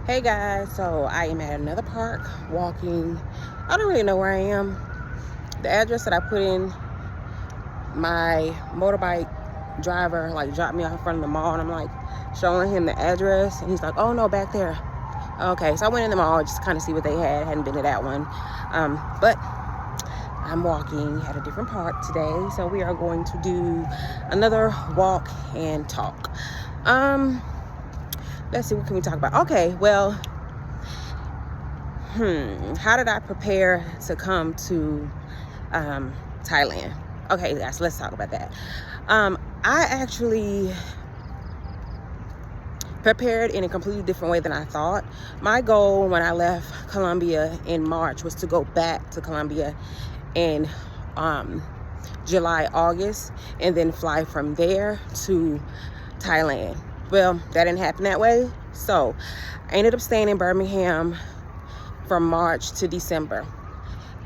Hey guys, so I am at another park walking. I don't really know where I am. The address that I put in, my motorbike driver like dropped me off in front of the mall, and I'm like showing him the address, and he's like, oh no, back there. Okay, so I went in the mall just to kind of see what they had. I hadn't been to that one, but I'm walking at a different park today, so we are going to do another walk and talk. Let's see, what can we talk about? Okay, well, how did I prepare to come to Thailand? Okay, guys, let's talk about that. I actually prepared in a completely different way than I thought. My goal when I left Colombia in March was to go back to Colombia in July, August, and then fly from there to Thailand. Well, that didn't happen that way. So I ended up staying in Birmingham from March to December.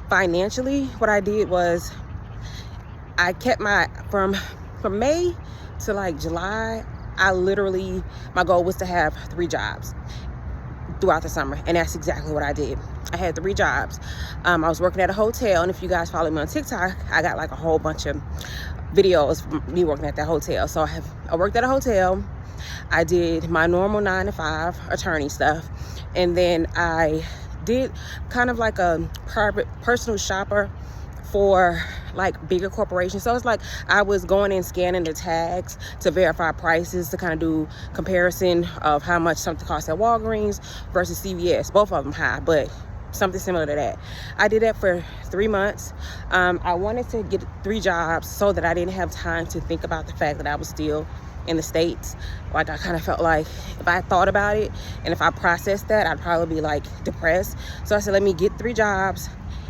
Financially, what I did was I kept from May to like July, my goal was to have 3 jobs throughout the summer, and that's exactly what I did. I had 3 jobs. I was working at a hotel, and if you guys follow me on TikTok, I got like a whole bunch of videos from me working at that hotel. So I worked at a hotel. I did my normal 9-to-5 attorney stuff, and then I did kind of like a private personal shopper for like bigger corporations. So it's like I was going in scanning the tags to verify prices, to kind of do comparison of how much something costs at Walgreens versus CVS. Both of them high, but something similar to that. I did that for 3 months. I wanted to get 3 jobs so that I didn't have time to think about the fact that I was still in the States. Like, I kind of felt like if I thought about it and if I processed that, I'd probably be like depressed. So I said, let me get 3 jobs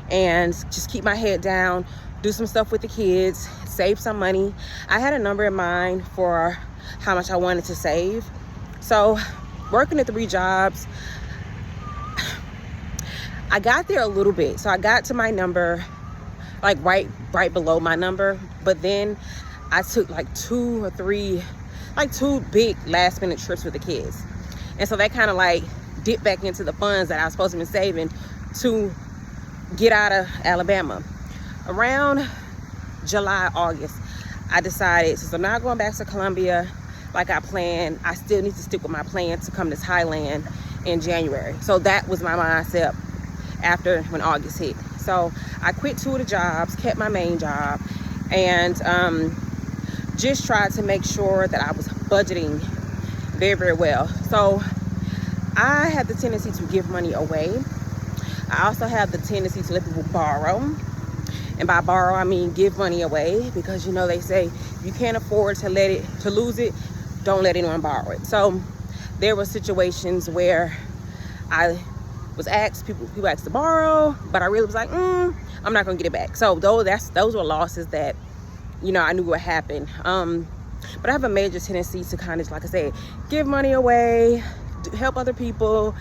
and just keep my head down, do some stuff with the kids, save some money. I had a number in mind for how much I wanted to save. So working at 3 jobs, I got there a little bit. So I got to my number, like right below my number, but then I took like 2 or 3, like 2 big last minute trips with the kids. And so that kind of like dipped back into the funds that I was supposed to be saving to get out of Alabama. Around July, August, I decided, since I'm not going back to Colombia like I planned, I still need to stick with my plan to come to Thailand in January. So that was my mindset after when August hit. So I quit 2 of the jobs, kept my main job, and just tried to make sure that I was budgeting very, very well. So I have the tendency to give money away. I also have the tendency to let people borrow. And by borrow, I mean give money away, because you know they say you can't afford to lose it, don't let anyone borrow it. So there were situations where I was asked, people asked to borrow, but I really was like, I'm not gonna get it back. So those were losses that, you know, I knew would happen. But I have a major tendency to kind of, like I said, give money away, help other people.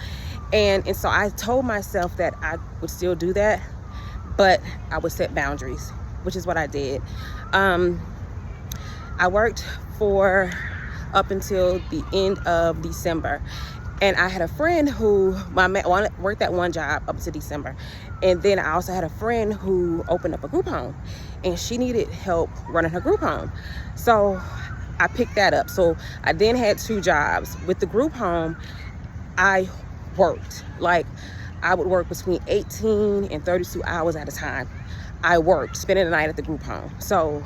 And so I told myself that I would still do that, but I would set boundaries, which is what I did. I worked for up until the end of December. And I had a friend who worked at one job up to December. And then I also had a friend who opened up a group home, and she needed help running her group home. So I picked that up. So I then had 2 jobs. With the group home, I worked. Like, I would work between 18 and 32 hours at a time. I worked, spending the night at the group home. So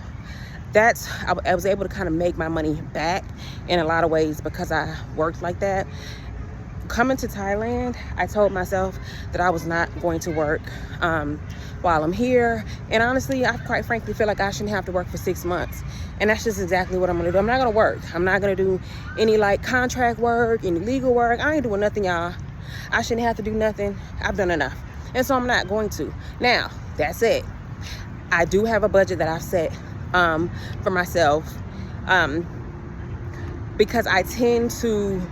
I was able to kind of make my money back in a lot of ways because I worked like that. Coming to Thailand, I told myself that I was not going to work while I'm here. And honestly, I quite frankly feel like I shouldn't have to work for 6 months. And that's just exactly what I'm going to do. I'm not going to work. I'm not going to do any like contract work, any legal work. I ain't doing nothing, y'all. I shouldn't have to do nothing. I've done enough. And so I'm not going to. Now, that's it. I do have a budget that I've set for myself because I tend to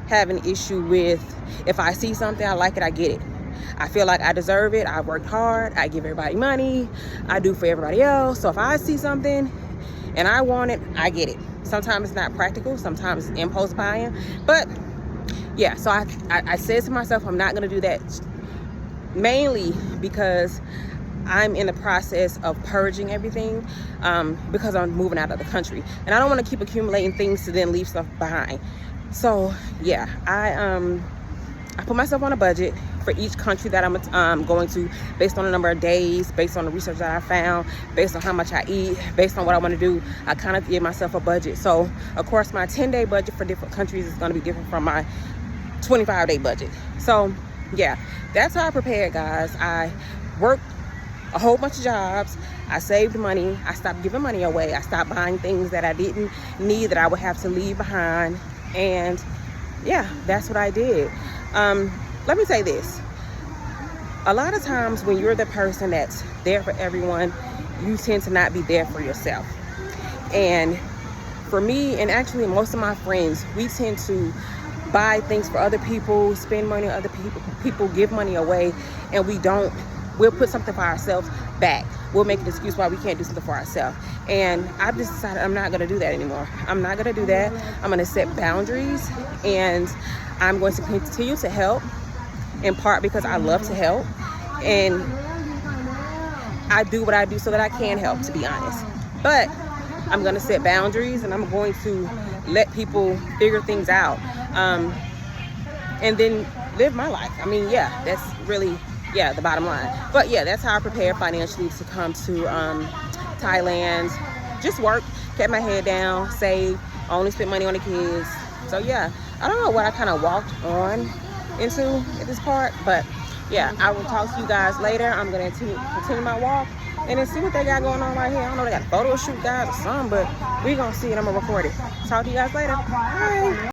have an issue with, if I see something, I like it, I get it. I feel like I deserve it. I worked hard. I give everybody money. I do for everybody else. So if I see something and I want it, I get it. Sometimes it's not practical. Sometimes it's impulse buying. But yeah, so I said to myself, I'm not going to do that, mainly because I'm in the process of purging everything, because I'm moving out of the country, and I don't want to keep accumulating things to then leave stuff behind. So yeah, I put myself on a budget for each country that I'm going to, based on the number of days, based on the research that I found, based on how much I eat, based on what I want to do. I kind of give myself a budget. So of course my 10-day budget for different countries is going to be different from my 25-day budget. So yeah, that's how I prepared, guys. I worked a whole bunch of jobs. I saved money. I stopped giving money away. I stopped buying things that I didn't need, that I would have to leave behind. And yeah, that's what I did. Let me say this. A lot of times when you're the person that's there for everyone, you tend to not be there for yourself. And for me, and actually most of my friends, we tend to buy things for other people, spend money on other people give money away, and we'll put something for ourselves back. We'll make an excuse why we can't do something for ourselves. And I've just decided I'm not going to do that anymore. I'm not going to do that. I'm going to set boundaries, and I'm going to continue to help, in part because I love to help, and I do what I do so that I can help, to be honest. But I'm going to set boundaries, and I'm going to let people figure things out, and then live my life. I mean, yeah, that's really, yeah, the bottom line. But yeah, that's how I prepare financially to come to Thailand. Just work, kept my head down, save, only spent money on the kids. So yeah, I don't know what I kind of walked on into at this part, but yeah, I will talk to you guys later. I'm gonna continue my walk and then see what they got going on right here. I don't know, they got a photo shoot, guys, or something, but we're gonna see it. I'm gonna record it. Talk to you guys later. Bye.